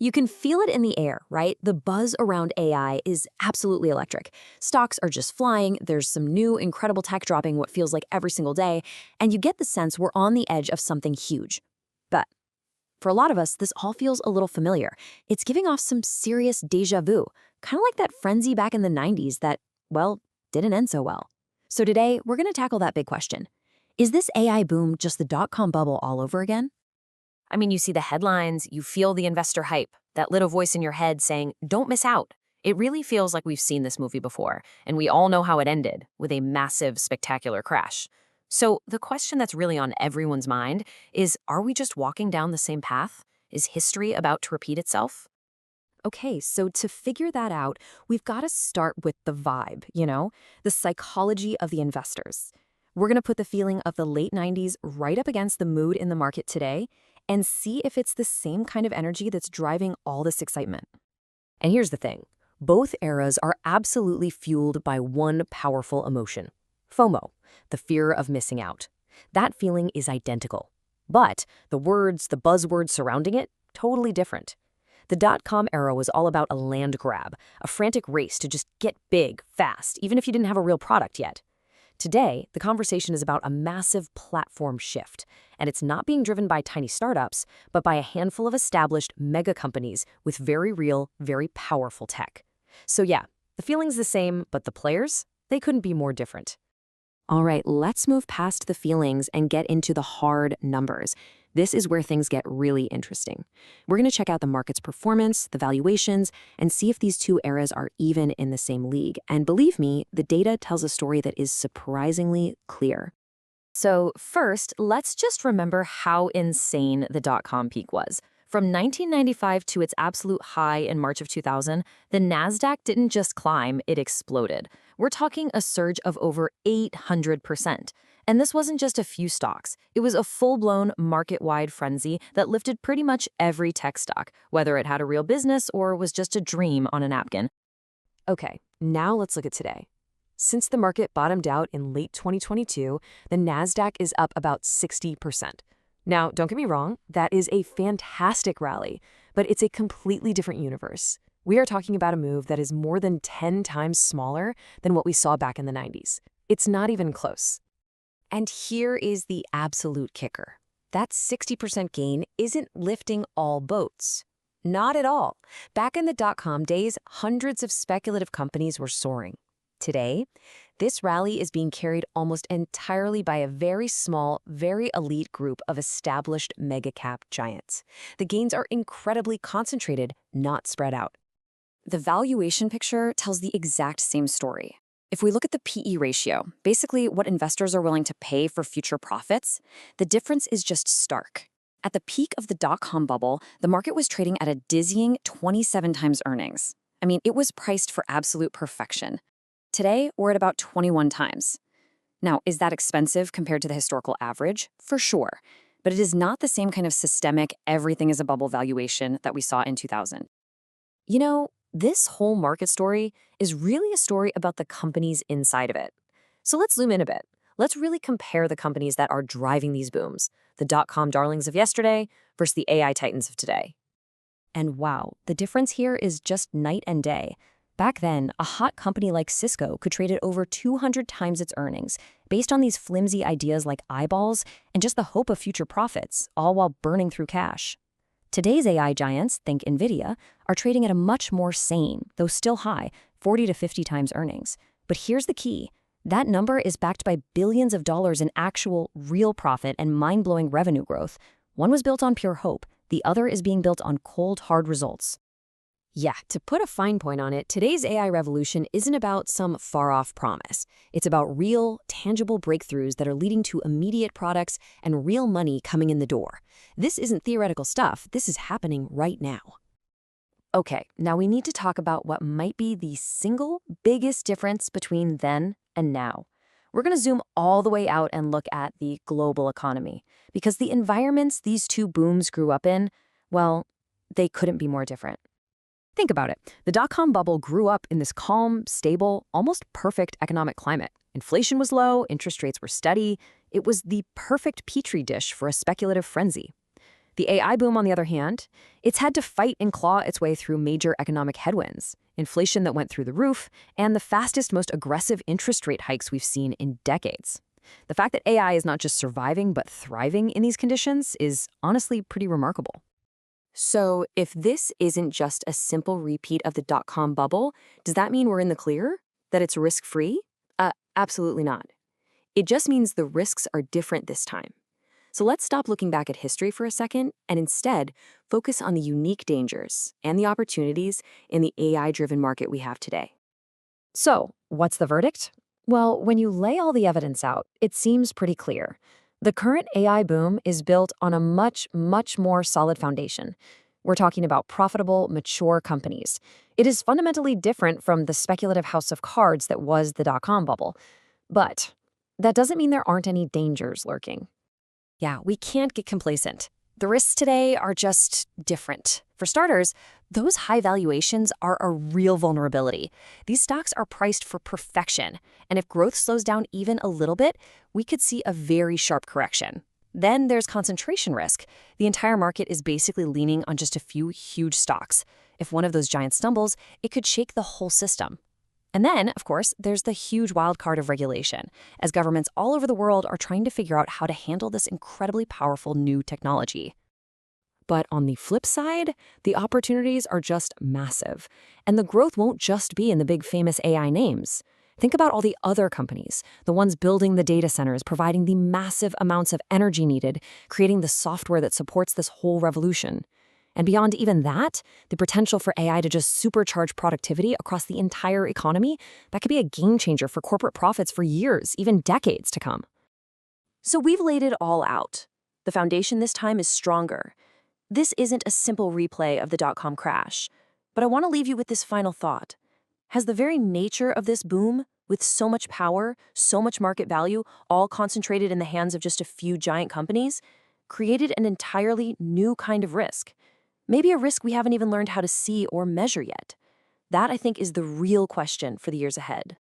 You can feel it in the air, right? The buzz around AI is absolutely electric. Stocks are just flying, there's some new, incredible tech dropping what feels like every single day, and you get the sense we're on the edge of something huge. But for a lot of us, this all feels a little familiar. It's giving off some serious déjà vu, kind of like that frenzy back in the 90s that, well, didn't end so well. So today, we're going to tackle that big question. Is this AI boom just the dot-com bubble all over again? I mean, you see the headlines, you feel the investor hype, that little voice in your head saying, don't miss out. It really feels like we've seen this movie before, and we all know how it ended, with a massive, spectacular crash. So the question that's really on everyone's mind is, are we just walking down the same path? Is history about to repeat itself? Okay, so to figure that out, we've got to start with the vibe, the psychology of the investors. We're going to put the feeling of the late 90s right up against the mood in the market today and see if it's the same kind of energy that's driving all this excitement. And here's the thing. Both eras are absolutely fueled by one powerful emotion, FOMO, the fear of missing out. That feeling is identical. But the buzzwords surrounding it, totally different. The dot-com era was all about a land grab, a frantic race to just get big, fast, even if you didn't have a real product yet. Today, the conversation is about a massive platform shift, and it's not being driven by tiny startups, but by a handful of established mega companies with very real, very powerful tech. So yeah, the feeling's the same, but the players, they couldn't be more different. All right, let's move past the feelings and get into the hard numbers. This is where things get really interesting. We're going to check out the market's performance, the valuations, and see if these two eras are even in the same league. And believe me, the data tells a story that is surprisingly clear. So first, let's just remember how insane the dot-com peak was. From 1995 to its absolute high in March of 2000, the NASDAQ didn't just climb, it exploded. We're talking a surge of over 800%. And this wasn't just a few stocks. It was a full-blown market-wide frenzy that lifted pretty much every tech stock, whether it had a real business or was just a dream on a napkin. Okay, now let's look at today. Since the market bottomed out in late 2022, the NASDAQ is up about 60%. Now, don't get me wrong, that is a fantastic rally, but it's a completely different universe. We are talking about a move that is more than 10 times smaller than what we saw back in the 90s. It's not even close. And here is the absolute kicker. That 60% gain isn't lifting all boats. Not at all. Back in the dot-com days, hundreds of speculative companies were soaring. Today, this rally is being carried almost entirely by a very small, very elite group of established mega-cap giants. The gains are incredibly concentrated, not spread out. The valuation picture tells the exact same story. If we look at the PE ratio, basically what investors are willing to pay for future profits, the difference is just stark. At the peak of the dot-com bubble, the market was trading at a dizzying 27 times earnings. I mean, it was priced for absolute perfection. Today, we're at about 21 times. Now, is that expensive compared to the historical average? For sure. But it is not the same kind of systemic, everything is a bubble valuation that we saw in 2000. This whole market story is really a story about the companies inside of it. So let's zoom in a bit. Let's really compare the companies that are driving these booms, the dot-com darlings of yesterday versus the AI titans of today. And wow, the difference here is just night and day. Back then, a hot company like Cisco could trade at over 200 times its earnings, based on these flimsy ideas like eyeballs and just the hope of future profits, all while burning through cash. Today's AI giants, think NVIDIA, are trading at a much more sane, though still high, 40 to 50 times earnings. But here's the key. That number is backed by billions of dollars in actual, real profit and mind-blowing revenue growth. One was built on pure hope. The other is being built on cold, hard results. Yeah, to put a fine point on it, today's AI revolution isn't about some far-off promise. It's about real, tangible breakthroughs that are leading to immediate products and real money coming in the door. This isn't theoretical stuff. This is happening right now. Okay, now we need to talk about what might be the single biggest difference between then and now. We're going to zoom all the way out and look at the global economy, because the environments these two booms grew up in, well, they couldn't be more different. Think about it. The dot-com bubble grew up in this calm, stable, almost perfect economic climate. Inflation was low, interest rates were steady. It was the perfect petri dish for a speculative frenzy. The AI boom, on the other hand, it's had to fight and claw its way through major economic headwinds, inflation that went through the roof, and the fastest, most aggressive interest rate hikes we've seen in decades. The fact that AI is not just surviving but thriving in these conditions is honestly pretty remarkable. So, if this isn't just a simple repeat of the dot-com bubble, does that mean we're in the clear? That it's risk-free? Absolutely not. It just means the risks are different this time. So let's stop looking back at history for a second and instead focus on the unique dangers and the opportunities in the AI-driven market we have today. So, what's the verdict? Well, when you lay all the evidence out, it seems pretty clear. The current AI boom is built on a much, much more solid foundation. We're talking about profitable, mature companies. It is fundamentally different from the speculative house of cards that was the dot-com bubble. But that doesn't mean there aren't any dangers lurking. Yeah, we can't get complacent. The risks today are just different. For starters, those high valuations are a real vulnerability. These stocks are priced for perfection, and if growth slows down even a little bit, we could see a very sharp correction. Then there's concentration risk. The entire market is basically leaning on just a few huge stocks. If one of those giants stumbles, it could shake the whole system. And then, of course, there's the huge wild card of regulation, as governments all over the world are trying to figure out how to handle this incredibly powerful new technology. But on the flip side, the opportunities are just massive, and the growth won't just be in the big famous AI names. Think about all the other companies, the ones building the data centers, providing the massive amounts of energy needed, creating the software that supports this whole revolution. And beyond even that, the potential for AI to just supercharge productivity across the entire economy, that could be a game changer for corporate profits for years, even decades to come. So we've laid it all out. The foundation this time is stronger. This isn't a simple replay of the dot-com crash, but I want to leave you with this final thought. Has the very nature of this boom, with so much power, so much market value, all concentrated in the hands of just a few giant companies, created an entirely new kind of risk? Maybe a risk we haven't even learned how to see or measure yet. That, I think, is the real question for the years ahead.